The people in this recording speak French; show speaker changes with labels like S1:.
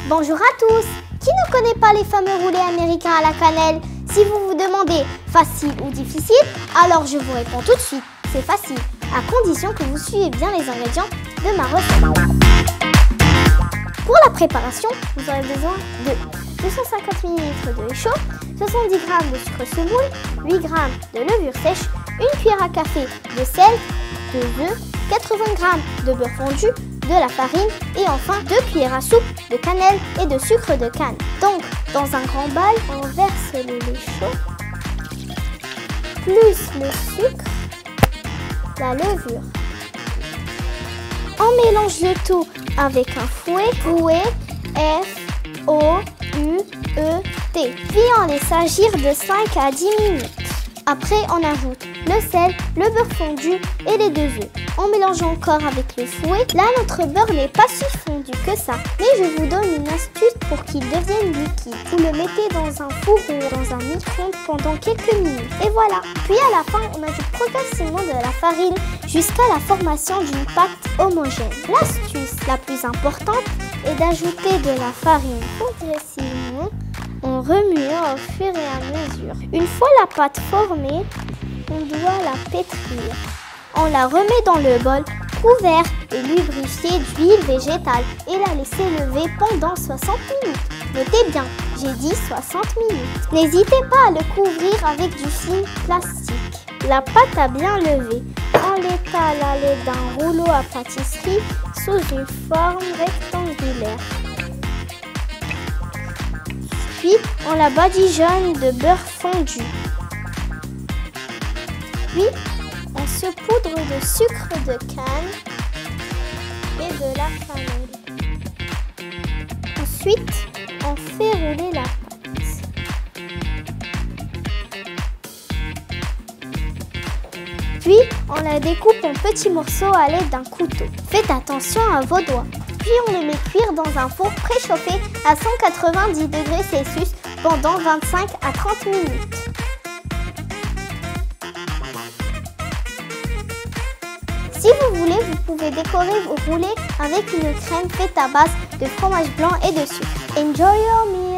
S1: Bonjour à tous! Qui ne connaît pas les fameux roulés américains à la cannelle? Si vous vous demandez facile ou difficile, alors je vous réponds tout de suite, c'est facile, à condition que vous suivez bien les ingrédients de ma recette. Pour la préparation, vous aurez besoin de 250 ml de lait chaud, 70 g de sucre semoule, 8 g de levure sèche, une cuillère à café de sel, 2 œufs, 80 g de beurre fondu, de la farine et enfin 2 cuillères à soupe de cannelle et de sucre de canne. Donc, dans un grand bol, on verse le lait chaud, plus le sucre, la levure. On mélange le tout avec un fouet, F-O-U-E-T. Puis on laisse agir de 5 à 10 minutes. Après, on ajoute le sel, le beurre fondu et les 2 œufs. On mélange encore avec le fouet. Là, notre beurre n'est pas si fondu que ça. Mais je vous donne une astuce pour qu'il devienne liquide. Vous le mettez dans un four ou dans un micro-ondes pendant quelques minutes. Et voilà. Puis à la fin, on ajoute progressivement de la farine jusqu'à la formation d'une pâte homogène. L'astuce la plus importante est d'ajouter de la farine progressivement. On remue au fur et à mesure. Une fois la pâte formée, on doit la pétrir. On la remet dans le bol couvert et lubrifié d'huile végétale et la laisser lever pendant 60 minutes. Notez bien, j'ai dit 60 minutes. N'hésitez pas à le couvrir avec du film plastique. La pâte a bien levé. On l'étale à l'aide d'un rouleau à pâtisserie sous une forme rectangulaire. Puis, on la badigeonne de beurre fondu. Puis, on saupoudre de sucre de canne et de la cannelle. Ensuite, on fait rouler la pâte. Puis, on la découpe en petits morceaux à l'aide d'un couteau. Faites attention à vos doigts. Puis on les met cuire dans un four préchauffé à 190 degrés Celsius pendant 25 à 30 minutes. Si vous voulez, vous pouvez décorer vos roulés avec une crème faite à base de fromage blanc et de sucre. Enjoy your meal!